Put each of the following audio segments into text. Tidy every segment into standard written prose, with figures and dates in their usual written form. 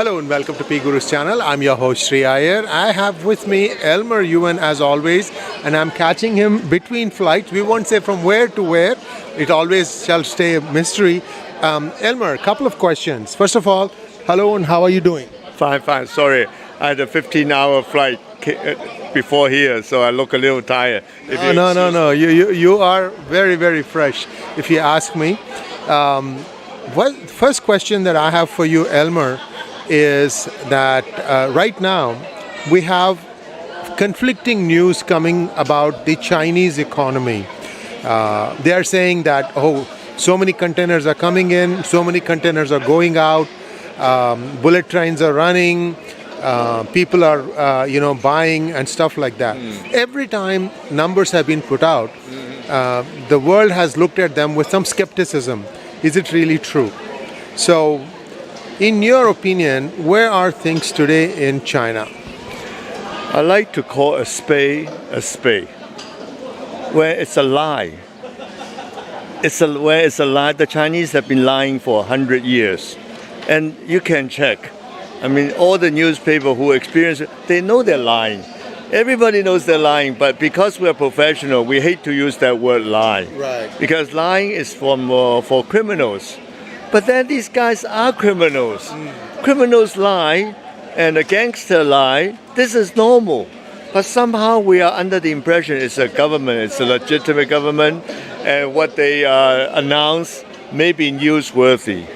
Hello and welcome to PGurus channel. I'm your host 𝙒𝙖𝙩𝙤. I have with me Elmer Yuen as always, and I'm catching him between flights. We won't say from where to where. It always shall stay a mystery. Elmer, a couple of questions. First of all, hello and how are you doing? Fine. Sorry, I had a 15-hour flight before here, so I look a little tired. No. You are very fresh, if you ask me. First question that I have for you, Elmer, is that right now we have conflicting news coming about the Chinese economy. They are saying that, so many containers are coming in, so many containers are going out, bullet trains are running, people are buying and stuff like that. Every time numbers have been put out, the world has looked at them with some skepticism. Is it really true? So, in your opinion, where are things today in China? I like to call a spade, where it's a lie. Where it's a lie. The Chinese have been lying for 100 years. And you can check. I mean, all the newspapers who experience it, they know they're lying. Everybody knows they're lying, but because we're professional, we hate to use that word lie. Right. Because lying is for criminals. But then these guys are criminals. Criminals lie, and a gangster lie. This is normal. But somehow we are under the impression it's a government, it's a legitimate government, and what they announce may be newsworthy.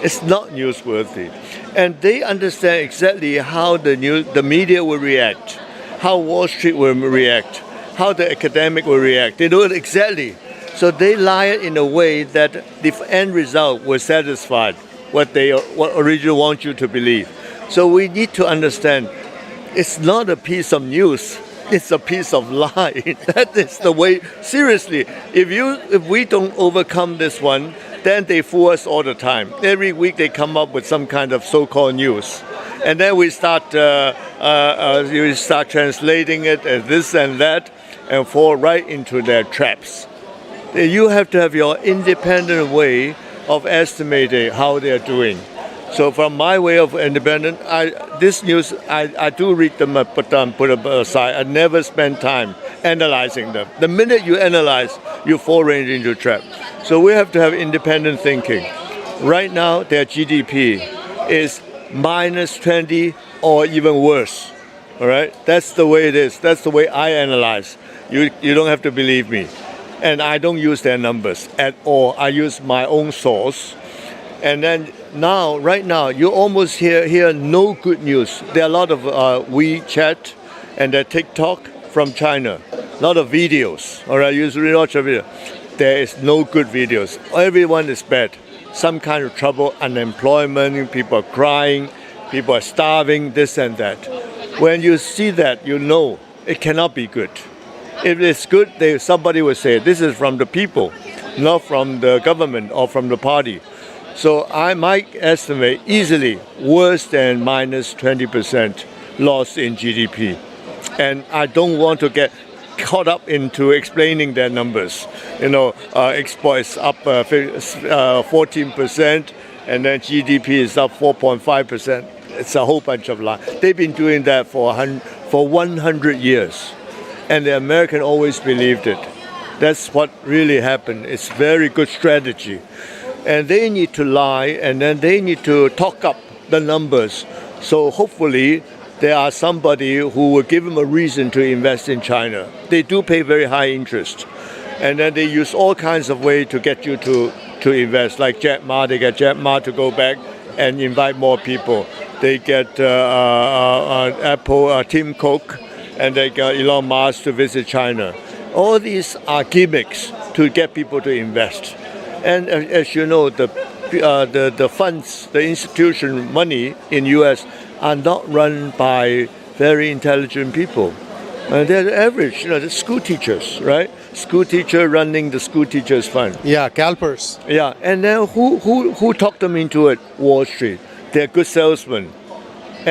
It's not newsworthy. And they understand exactly how the media will react, how Wall Street will react, how the academic will react. They know it exactly. So they lie in a way that the end result will satisfy what originally want you to believe. So we need to understand it's not a piece of news, it's a piece of lie. That is the way, seriously, if we don't overcome this one, then they fool us all the time. Every week they come up with some kind of so-called news. And then we start translating it as this and that and fall right into their traps. You have to have your independent way of estimating how they're doing. So from my way of independent, this news, I do read them, but put them aside. I never spend time analyzing them. The minute you analyze, you fall right into trap. So we have to have independent thinking. Right now, their GDP is -20 or even worse. All right? That's the way it is. That's the way I analyze. You don't have to believe me. And I don't use their numbers at all. I use my own source. And then right now, you almost hear no good news. There are a lot of WeChat and TikTok from China. A lot of videos. All right, usually watch a video. There is no good videos. Everyone is bad. Some kind of trouble, unemployment, people are crying, people are starving, this and that. When you see that, you know it cannot be good. If it's good, somebody will say, this is from the people, not from the government or from the party. So I might estimate easily worse than -20% loss in GDP. And I don't want to get caught up into explaining their numbers. Exports up 14%, and then GDP is up 4.5%. It's a whole bunch of lies. They've been doing that for 100 years. And the American always believed it. That's what really happened. It's very good strategy. And they need to lie, and then they need to talk up the numbers. So hopefully there are somebody who will give them a reason to invest in China. They do pay very high interest. And then they use all kinds of ways to get you to invest. Like Jack Ma, they get Jack Ma to go back and invite more people. They get Apple, Tim Cook, and they got Elon Musk to visit China. All these are gimmicks to get people to invest. And as you know, the funds, the institution money in U.S. are not run by very intelligent people. They're average, the school teachers, right? School teacher running the school teachers fund. Yeah, CalPERS. Yeah, and then who talked them into it? Wall Street. They're good salesmen.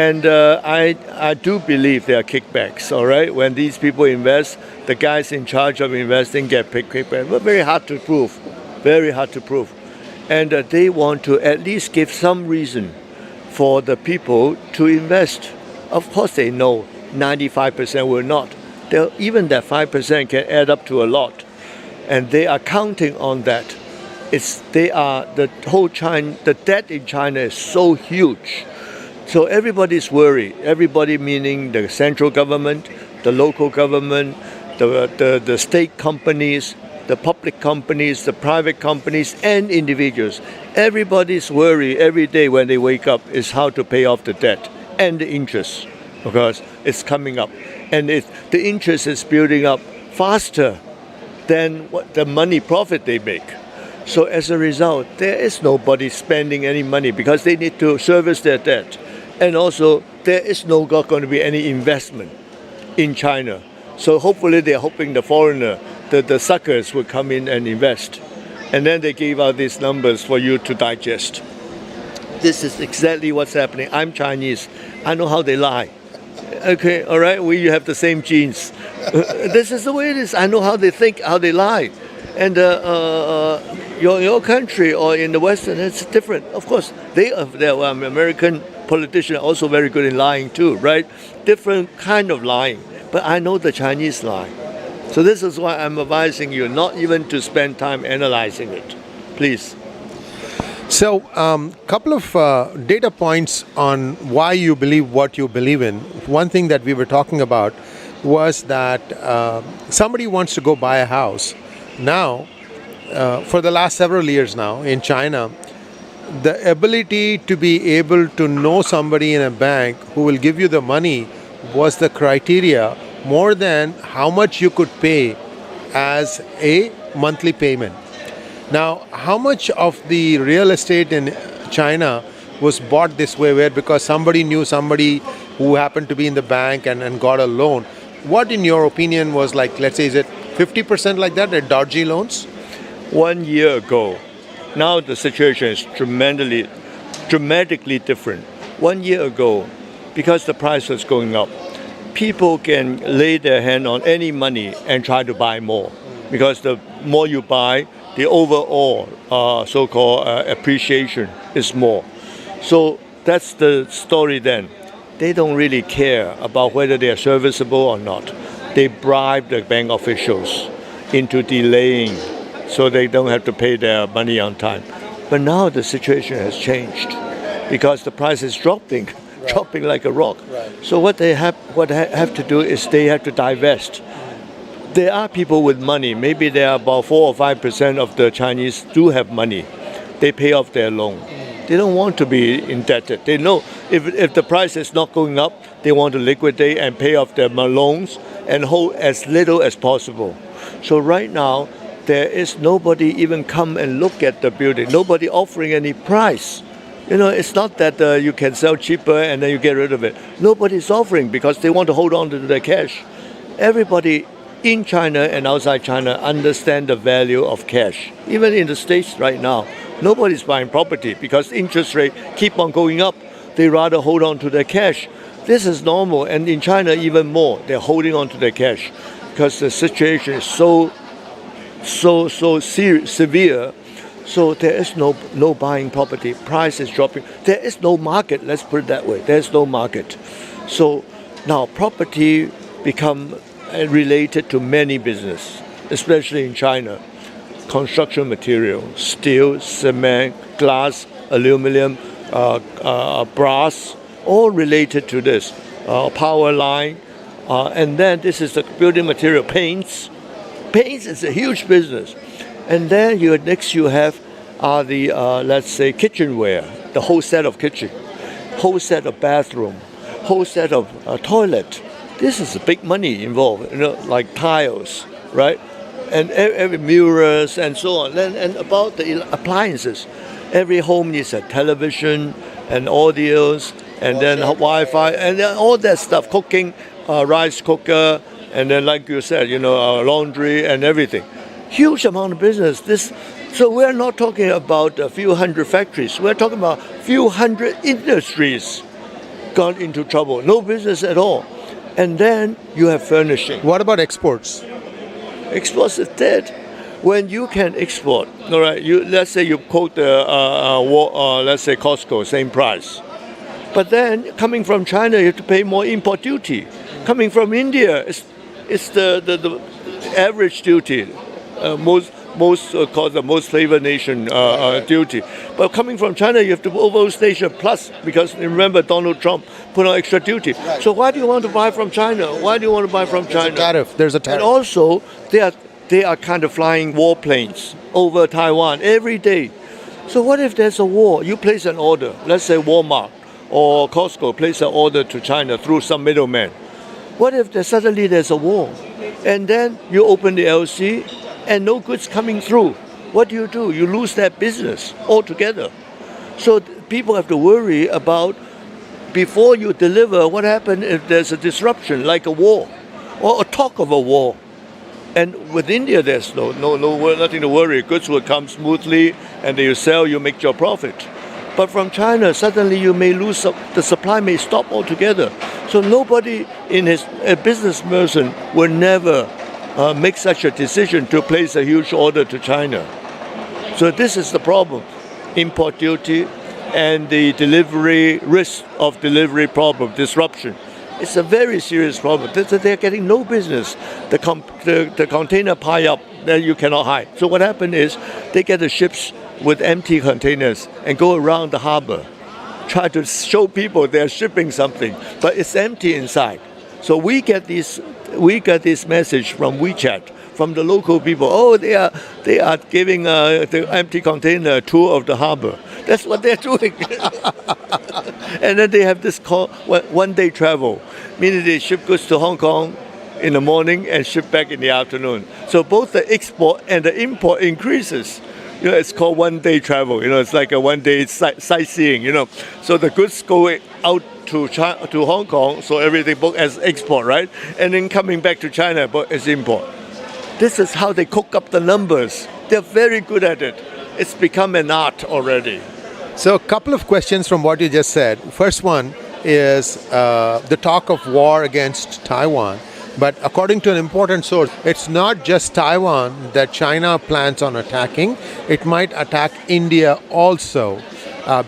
And I do believe there are kickbacks, all right? When these people invest, the guys in charge of investing get kickback. But very hard to prove. And they want to at least give some reason for the people to invest. Of course they know 95% will not. Even that 5% can add up to a lot. And they are counting on that. The debt in China is so huge. So everybody's worried. Everybody meaning the central government, the local government, the state companies, the public companies, the private companies, and individuals. Everybody's worry every day when they wake up is how to pay off the debt and the interest, because it's coming up. And the interest is building up faster than what the money profit they make. So as a result, there is nobody spending any money because they need to service their debt. And also, there is not going to be any investment in China. So hopefully they're hoping the foreigner, the suckers will come in and invest. And then they gave out these numbers for you to digest. This is exactly what's happening. I'm Chinese. I know how they lie. Okay, all right, we have the same genes. This is the way it is. I know how they think, how they lie. And your country or in the Western, it's different. Of course, American politicians are also very good in lying too, right? Different kind of lying. But I know the Chinese lie. So this is why I'm advising you not even to spend time analyzing it. Please. So, couple of data points on why you believe what you believe in. One thing that we were talking about was that somebody wants to go buy a house. Now, for the last several years now in China, the ability to be able to know somebody in a bank who will give you the money was the criteria more than how much you could pay as a monthly payment. Now, how much of the real estate in China was bought this way, where because somebody knew somebody who happened to be in the bank and got a loan? What, in your opinion, was like, let's say, is it 50% like that, dodgy loans? 1 year ago, now the situation is dramatically different. 1 year ago, because the price was going up, people can lay their hand on any money and try to buy more. Because the more you buy, the overall so-called appreciation is more. So that's the story then. They don't really care about whether they are serviceable or not. They bribe the bank officials into delaying so they don't have to pay their money on time. But now the situation has changed because the price is dropping, right, dropping like a rock. Right. So what they have to do is they have to divest. There are people with money. Maybe there are about 4 or 5% of the Chinese do have money. They pay off their loan. They don't want to be indebted. They know if the price is not going up, they want to liquidate and pay off their loans and hold as little as possible. So right now, there is nobody even come and look at the building. Nobody offering any price. You know, it's not that you can sell cheaper and then you get rid of it. Nobody's offering because they want to hold on to their cash. Everybody in China and outside China understand the value of cash. Even in the States right now, nobody's buying property because interest rate keep on going up. They rather hold on to their cash. This is normal, and in China even more. They're holding on to their cash because the situation is so severe. So there is no buying property. Price is dropping. There is no market. Let's put it that way. There's no market. So now property become related to many business, especially in China. Construction material, steel, cement, glass, aluminum, brass, all related to this. Power line, and then this is the building material, paints. Paints is a huge business. And then next you have the, let's say, kitchenware, the whole set of kitchen, whole set of bathroom, whole set of toilet. This is big money involved, you know, like tiles, right? And every mirrors and so on. And about the appliances, every home needs a television and audios, and then Wi-Fi, and then all that stuff, cooking, rice cooker, and then like you said, you know, laundry and everything. Huge amount of business. So we're not talking about a few hundred factories. We're talking about a few hundred industries gone into trouble. No business at all. And then you have furnishing. What about exports? Exports is dead. When you can export, all right, let's say you quote let's say Costco, same price. But then coming from China, you have to pay more import duty. Coming from India, it's the average duty, most called the most favored nation duty. But coming from China, you have to over station plus, because remember Donald Trump put on extra duty. Right. So why do you want to buy from China? Why do you want to buy from China? There's a tariff. And also, they are kind of flying warplanes over Taiwan every day. So what if there's a war? You place an order, let's say Walmart or Costco place an order to China through some middleman. What if suddenly there's a war? And then you open the LC and no goods coming through. What do? You lose that business altogether. So people have to worry about, before you deliver, what happens if there's a disruption, like a war or a talk of a war. And with India, there's nothing to worry. Goods will come smoothly, and you sell, you make your profit. But from China, suddenly you may lose, the supply may stop altogether. So nobody a business person will never make such a decision to place a huge order to China. So this is the problem: import duty and the delivery risk of delivery problem, disruption. It's a very serious problem. They're getting no business. The container pile up, then you cannot hide. So what happened is they get the ships with empty containers and go around the harbor, try to show people they're shipping something, but it's empty inside. So we get this message from WeChat, from the local people. Oh, they are giving the empty container a tour of the harbor. That's what they're doing. And then they have this called one-day travel, meaning they ship goods to Hong Kong in the morning and ship back in the afternoon. So both the export and the import increases. It's called one-day travel. It's like a one-day sightseeing. So the goods go out to Hong Kong, so everything booked as export, right? And then coming back to China, but as import. This is how they cook up the numbers. They're very good at it. It's become an art already. So a couple of questions from what you just said. First one is the talk of war against Taiwan. But according to an important source, it's not just Taiwan that China plans on attacking. It might attack India also.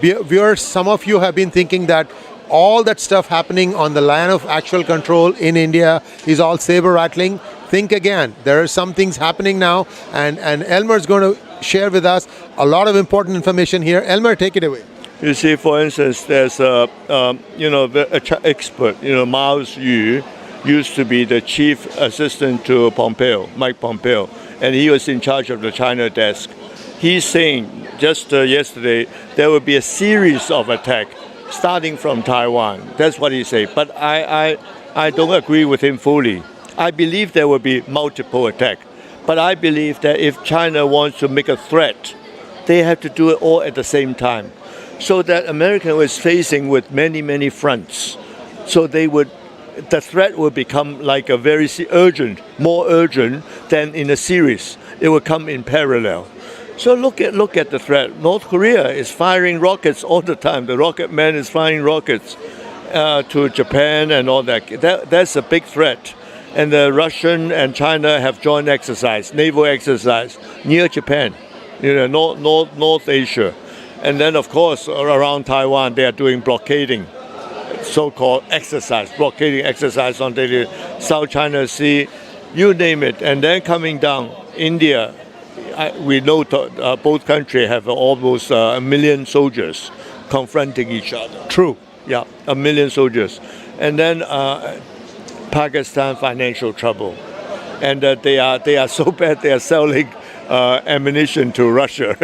Viewers, some of you have been thinking that all that stuff happening on the line of actual control in India is all saber-rattling. Think again. There are some things happening now, and Elmer is going to share with us a lot of important information here. Elmer, take it away. You see, for instance, there's the expert, Mao Zedong, used to be the chief assistant to Mike Pompeo, and he was in charge of the China desk. He's saying just yesterday there will be a series of attacks starting from Taiwan. That's what he said. But I don't agree with him fully. I believe there will be multiple attacks. But I believe that if China wants to make a threat, they have to do it all at the same time. So that America was facing with many, many fronts. So the threat will become like a very more urgent than in a series. It will come in parallel. So look at the threat. North Korea is firing rockets all the time. The rocket man is firing rockets to Japan and all that. That's a big threat. And the Russian and China have joint exercise, naval exercise near Japan, North Asia. And then, of course, around Taiwan, they are doing blockading, so-called blockading exercise on the South China Sea, you name it. And then coming down, India, we know both countries have almost 1 million soldiers confronting each other. True. Yeah, 1 million soldiers. And then Pakistan, financial trouble. And they are so bad, they are selling ammunition to Russia.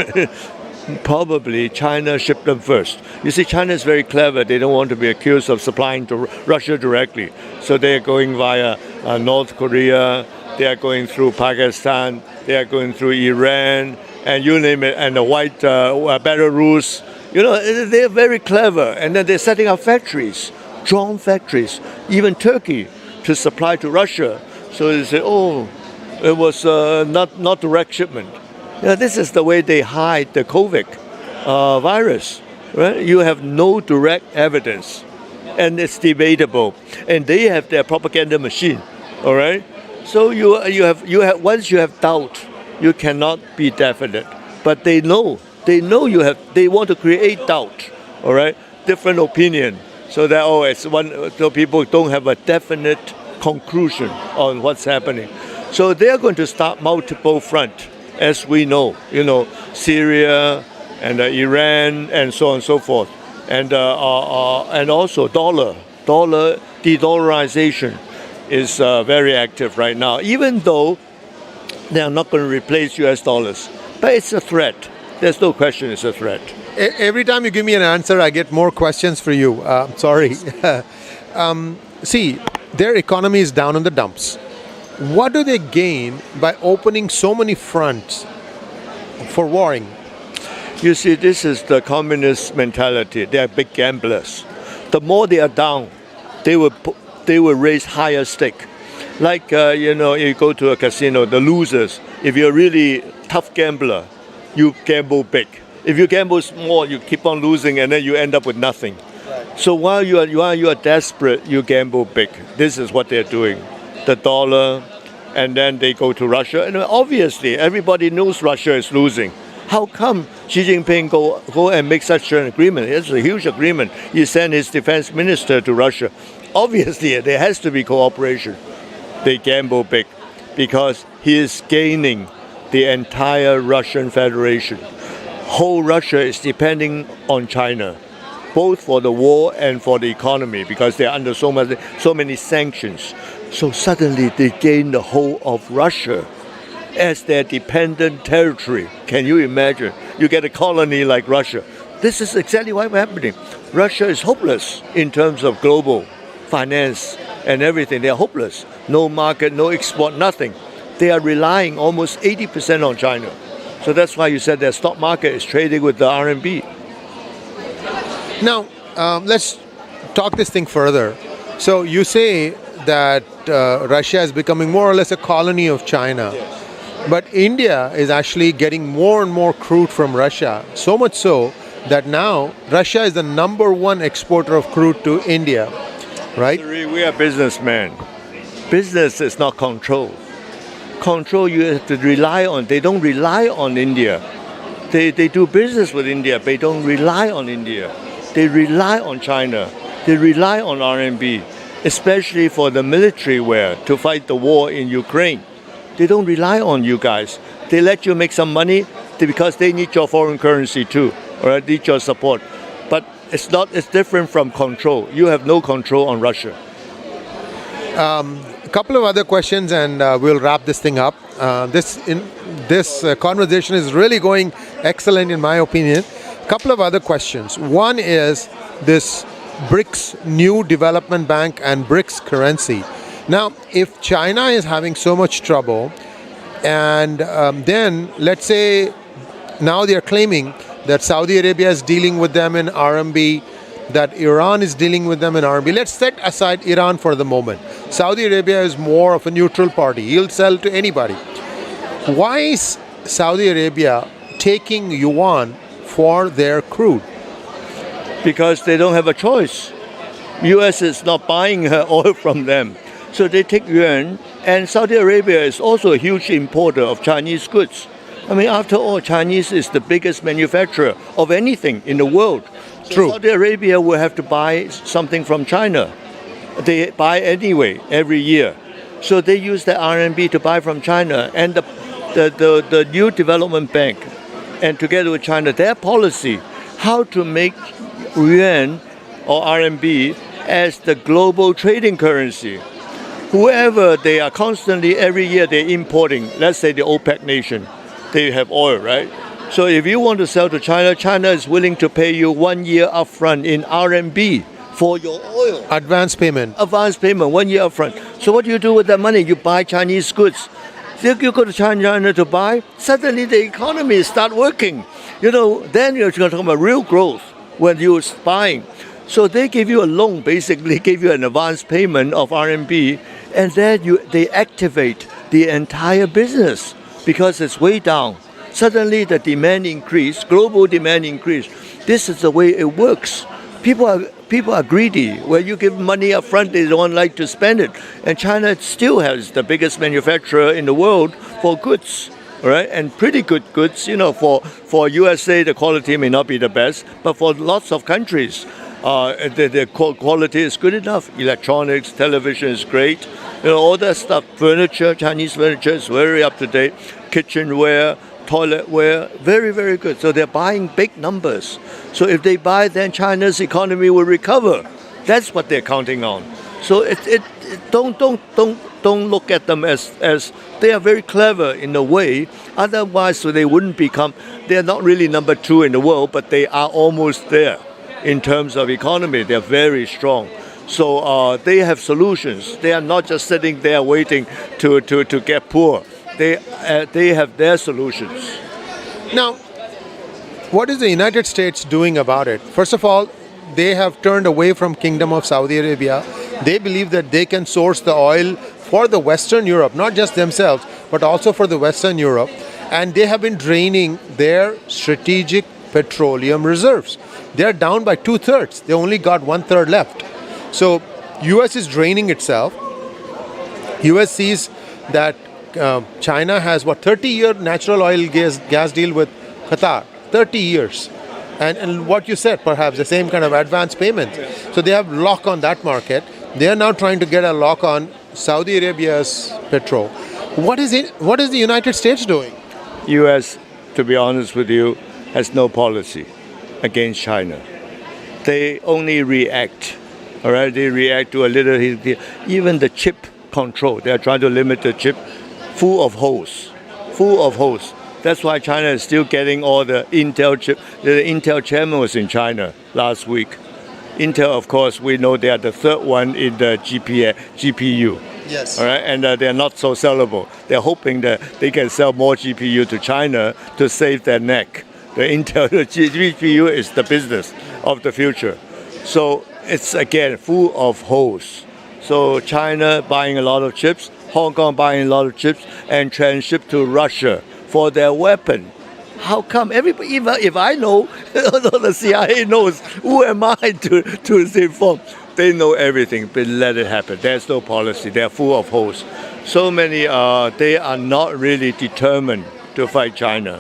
Probably China shipped them first. You see, China is very clever. They don't want to be accused of supplying to Russia directly. So they are going via North Korea, they are going through Pakistan, they are going through Iran, and you name it, and the white Belarus. They are very clever. And then they're setting up factories, drone factories, even Turkey, to supply to Russia. So they say, it was not direct shipment. This is the way they hide the COVID virus, right? You have no direct evidence, and it's debatable. And they have their propaganda machine, all right? So you have once you have doubt, you cannot be definite. But they know they want to create doubt, all right? Different opinion. So that it's one. So people don't have a definite conclusion on what's happening. So they're going to start multiple front, as we know. Syria and Iran and so on and so forth, and also dollar de-dollarization is very active right now. Even though they are not going to replace U.S. dollars, but it's a threat. There's no question it's a threat. Every time you give me an answer, I get more questions for you. Sorry. See, their economy is down in the dumps. What do they gain by opening so many fronts for warring? You see, this is the communist mentality. They are big gamblers. The more they are down, they will raise higher stake. Like, you go to a casino, the losers, if you're a really tough gambler, you gamble big. If you gamble small, you keep on losing and then you end up with nothing. Right. So while you are desperate, you gamble big. This is what they're doing. The dollar, and then they go to Russia. And obviously, everybody knows Russia is losing. How come Xi Jinping go and make such an agreement? It's a huge agreement. He sent his defense minister to Russia. Obviously, there has to be cooperation. They gamble big because he is gaining the entire Russian Federation. Whole Russia is depending on China, both for the war and for the economy, because they're under so many sanctions. So suddenly they gain the whole of Russia as their dependent territory. Can you imagine? You get a colony like Russia. This is exactly what's happening. Russia is hopeless in terms of global finance and everything. They're hopeless. No market, no export, nothing. They are relying almost 80% on China. So that's why you said their stock market is trading with the RMB. Now, let's talk this thing further. So you say that Russia is becoming more or less a colony of China. Yes. But India is actually getting more and more crude from Russia, so much so that now Russia is the #1 exporter of crude to India, right? We are businessmen. Business is not control. Control you have to rely on. They don't rely on India. They do business with India, but they don't rely on India. They rely on China. They rely on RMB, especially for the military wear to fight the war in Ukraine. They don't rely on you guys. They let you make some money because they need your foreign currency too, or need your support. But it's different from control. You have no control on Russia. A couple of other questions and we'll wrap this thing up. This conversation is really going excellent in my opinion. A couple of other questions. One is this BRICS new development bank and BRICS currency. Now, if China is having so much trouble, and then let's say now they are claiming that Saudi Arabia is dealing with them in RMB, that Iran is dealing with them in RMB. Let's set aside Iran for the moment. Saudi Arabia is more of a neutral party. He'll sell to anybody. Why is Saudi Arabia taking yuan for their crude? Because they don't have a choice. U.S. is not buying oil from them. So they take yuan, and Saudi Arabia is also a huge importer of Chinese goods. I mean, after all, Chinese is the biggest manufacturer of anything in the world. So True. Saudi Arabia will have to buy something from China. They buy anyway every year. So they use the RMB to buy from China. And the new development bank, and together with China, their policy, how to make yuan or RMB as the global trading currency. Whoever they are constantly, every year they're importing, let's say the OPEC nation, they have oil, right? So if you want to sell to China, China is willing to pay you 1 year upfront in RMB for your oil. Advance payment. Advance payment, 1 year upfront. So what do you do with that money? You buy Chinese goods. If you go to China to buy, suddenly the economy start working. Then you're going to talk about real growth when you're buying. So they give you a loan, basically give you an advance payment of RMB, and then they activate the entire business because it's way down. Suddenly the demand increase, global demand increase. This is the way it works. People are greedy. When you give money up front, they don't like to spend it. And China still has the biggest manufacturer in the world for goods, right? And pretty good goods. For USA, the quality may not be the best, but for lots of countries, The quality is good enough. Electronics, television is great. All that stuff. Furniture, Chinese furniture is very up to date. Kitchenware, toiletware, very, very good. So they're buying big numbers. So if they buy, then China's economy will recover. That's what they're counting on. So don't look at them as they are very clever in a way. Otherwise, so they wouldn't become. They're not really number 2 in the world, but they are almost there in terms of economy. They're very strong. So they have solutions. They are not just sitting there waiting to get poor. They have their solutions. Now, what is the United States doing about it? First of all, they have turned away from Kingdom of Saudi Arabia. They believe that they can source the oil for the Western Europe, not just themselves, but also for the Western Europe. And they have been draining their strategic petroleum reserves. They are down by 2/3. They only got 1/3 left. So US is draining itself. US sees that China has 30-year natural oil gas deal with Qatar, 30 years. And what you said, perhaps the same kind of advance payment. So they have lock on that market. They are now trying to get a lock on Saudi Arabia's petrol. What is the United States doing? US, to be honest with you, has no policy against China. They only react. All right, they react to a little. Even the chip control, they are trying to limit the chip, full of holes. That's why China is still getting all the Intel chip. The Intel chairman was in China last week. Intel, of course, we know they are the 3rd one in the GPU. Yes. All right, and they're not so sellable. They're hoping that they can sell more GPU to China to save their neck. The Intel the GPU is the business of the future. So it's again full of holes. So China buying a lot of chips, Hong Kong buying a lot of chips, and tranship to Russia for their weapon. How come everybody, even if I know, the CIA knows, who am I to inform? They know everything, but let it happen. There's no policy. They're full of holes. So many, they are not really determined to fight China.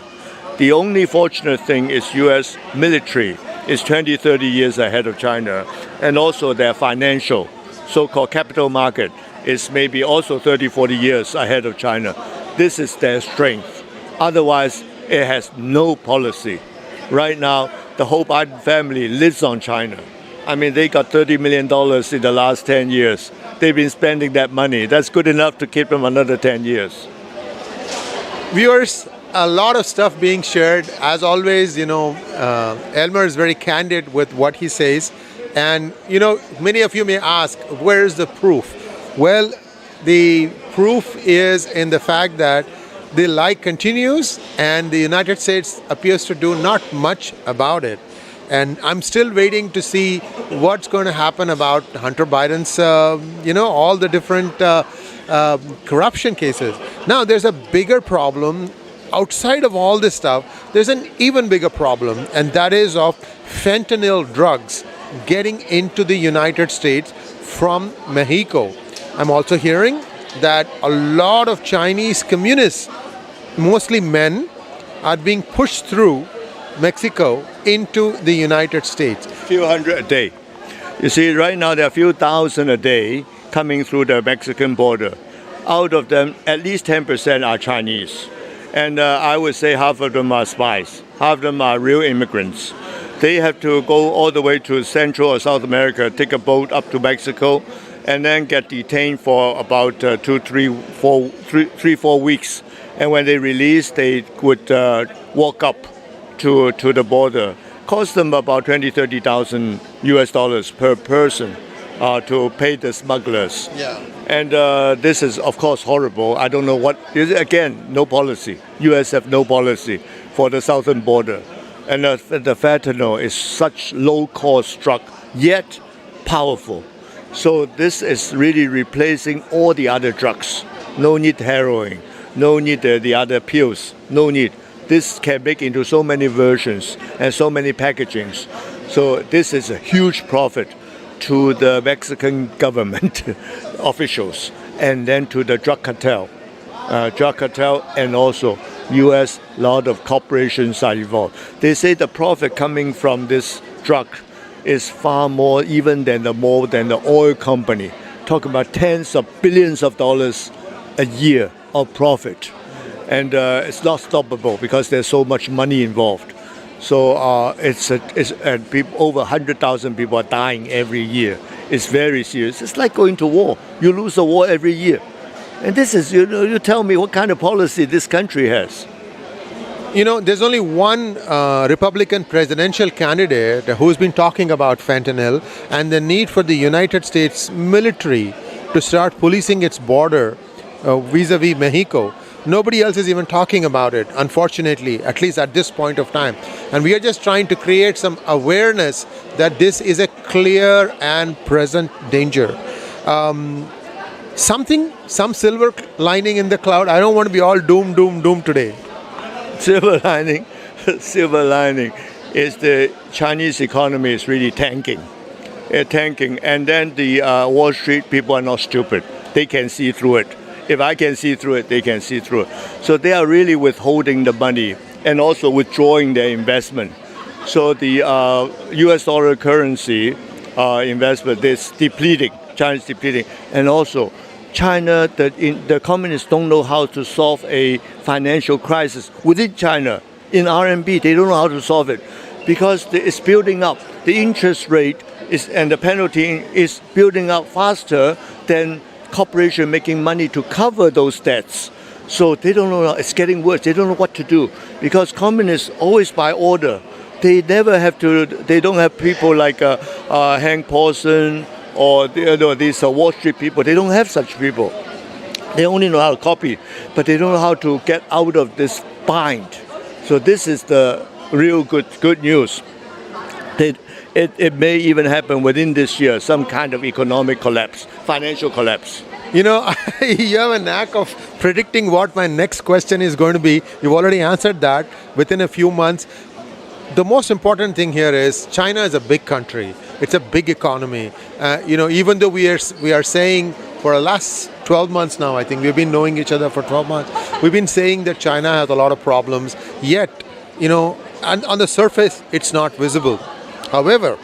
The only fortunate thing is US military is 20, 30 years ahead of China. And also their financial, so-called capital market is maybe also 30, 40 years ahead of China. This is their strength. Otherwise, it has no policy. Right now, the whole Biden family lives on China. I mean, they got $30 million in the last 10 years. They've been spending that money. That's good enough to keep them another 10 years. Viewers, a lot of stuff being shared. As always, Elmer is very candid with what he says. And, many of you may ask, where is the proof? Well, the proof is in the fact that the lie continues and the United States appears to do not much about it. And I'm still waiting to see what's going to happen about Hunter Biden's, all the different corruption cases. Now, there's a bigger problem. Outside of all this stuff, there's an even bigger problem, and that is of fentanyl drugs getting into the United States from Mexico. I'm also hearing that a lot of Chinese communists, mostly men, are being pushed through Mexico into the United States. A few hundred a day. You see, right now there are a few thousand a day coming through the Mexican border. Out of them, at least 10% are Chinese. And I would say half of them are spies. Half of them are real immigrants. They have to go all the way to Central or South America, take a boat up to Mexico, and then get detained for about 3-4 weeks. And when they release, they would walk up to the border. Cost them about $20,000-$30,000 US per person to pay the smugglers. Yeah. And this is, of course, horrible. I don't know what. Again, no policy. U.S. have no policy for the southern border. And the fentanyl is such low-cost drug, yet powerful. So this is really replacing all the other drugs. No need heroin. No need the other pills. No need. This can make into so many versions and so many packagings. So this is a huge profit to the Mexican government officials, and then to the drug cartel, and also U.S. lot of corporations are involved. They say the profit coming from this drug is far more even than the oil company. Talking about tens of billions of dollars a year of profit. And it's not stoppable because there's so much money involved. So over 100,000 people are dying every year. It's very serious. It's like going to war. You lose a war every year. And this is, you tell me what kind of policy this country has. There's only one Republican presidential candidate who's been talking about fentanyl and the need for the United States military to start policing its border vis-a-vis Mexico. Nobody else is even talking about it, unfortunately, at least at this point of time. And we are just trying to create some awareness that this is a clear and present danger. Some silver lining in the cloud. I don't want to be all doom today. Silver lining is the Chinese economy is really tanking. It's tanking. And then the Wall Street people are not stupid. They can see through it. If I can see through it, they can see through it. So they are really withholding the money and also withdrawing their investment. So the US dollar currency investment is depleting. China is depleting. And also China, the communists don't know how to solve a financial crisis within China. In RMB, they don't know how to solve it because it's building up. The interest rate and the penalty is building up faster than corporation making money to cover those debts. So they don't know, it's getting worse. They don't know what to do because communists always by order. They don't have people like Hank Paulson or these Wall Street people. They don't have such people. They only know how to copy, but they don't know how to get out of this bind. So this is the real good news. It may even happen within this year, some kind of economic collapse, financial collapse. You have a knack of predicting what my next question is going to be. You've already answered that within a few months. The most important thing here is China is a big country. It's a big economy. Even though we are saying for the last 12 months now, I think we've been knowing each other for 12 months, we've been saying that China has a lot of problems. Yet, on the surface, it's not visible. However,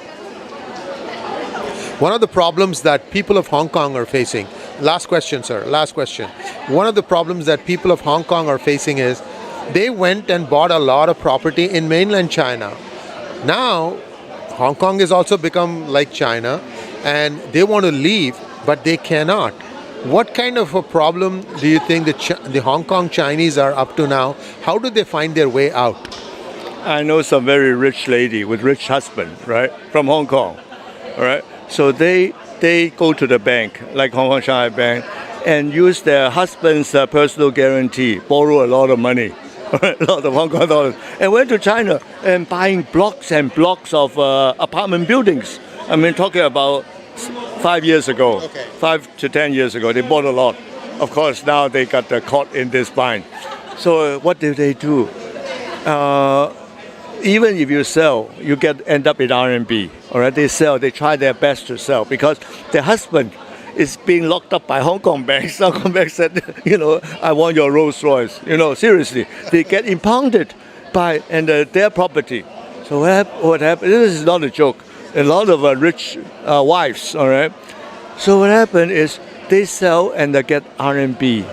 one of the problems that people of Hong Kong are facing, last question, sir, last question. One of the problems that people of Hong Kong are facing is they went and bought a lot of property in mainland China. Now, Hong Kong has also become like China and they want to leave, but they cannot. What kind of a problem do you think the Hong Kong Chinese are up to now? How do they find their way out? I know some very rich lady with rich husband, right, from Hong Kong, all right? So they go to the bank, like Hong Kong Shanghai Bank, and use their husband's personal guarantee, borrow a lot of money, a lot of Hong Kong dollars, and went to China and buying blocks and blocks of apartment buildings. I mean, talking about 5 years ago, 5 to 10 years ago, they bought a lot. Of course, now they got caught in this bind. So what do? Even if you sell, you end up in RMB. All right, they sell. They try their best to sell because their husband is being locked up by Hong Kong banks. Hong Kong banks said, I want your Rolls Royce. Seriously, they get impounded by their property. So what happened? This is not a joke. A lot of rich wives. All right. So what happened is they sell and they get RMB.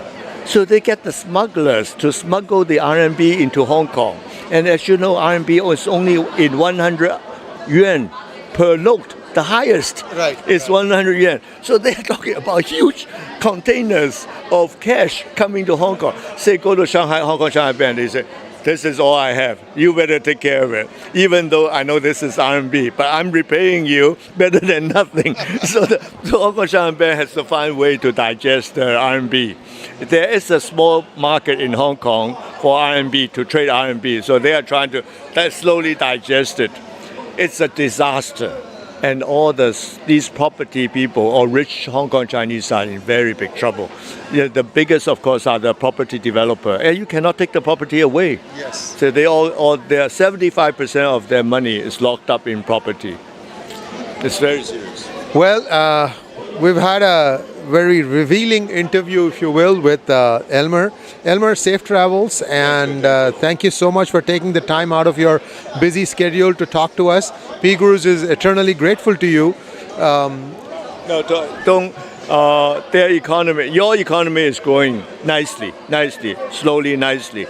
So they get the smugglers to smuggle the RMB into Hong Kong. And as you know, RMB is only in 100 yuan per note. The highest is 100 yuan. So they're talking about huge containers of cash coming to Hong Kong. Say, go to Shanghai, Hong Kong Shanghai Bank. They say, this is all I have. You better take care of it. Even though I know this is RMB, but I'm repaying you better than nothing. So Hong Kong Shanghai Bank has to find a way to digest the RMB. There is a small market in Hong Kong for RMB, to trade RMB. So they are trying to slowly digest it. It's a disaster. And all these property people or rich Hong Kong Chinese are in very big trouble. The biggest, of course, are the property developer. And you cannot take the property away. Yes. So their 75% of their money is locked up in property. It's very serious. Well, we've had a very revealing interview, if you will, with Elmer. Elmer, safe travels, and thank you so much for taking the time out of your busy schedule to talk to us. PGurus is eternally grateful to you. No, don't. Their economy, your economy is growing nicely, slowly, nicely.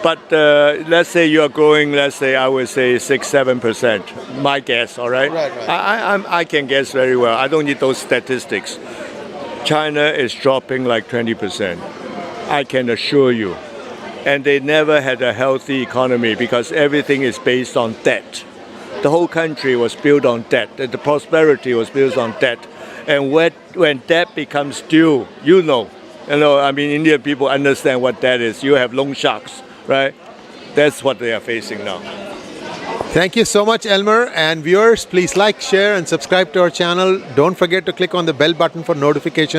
But let's say you are growing, let's say, I would say 6-7%. My guess, all right? Right. I can guess very well. I don't need those statistics. China is dropping like 20%. I can assure you. And they never had a healthy economy because everything is based on debt. The whole country was built on debt. The prosperity was built on debt. And when debt becomes due, I mean, Indian people understand what that is. You have loan sharks, right? That's what they are facing now. Thank you so much, Elmer. And viewers, please like, share, and subscribe to our channel. Don't forget to click on the bell button for notifications.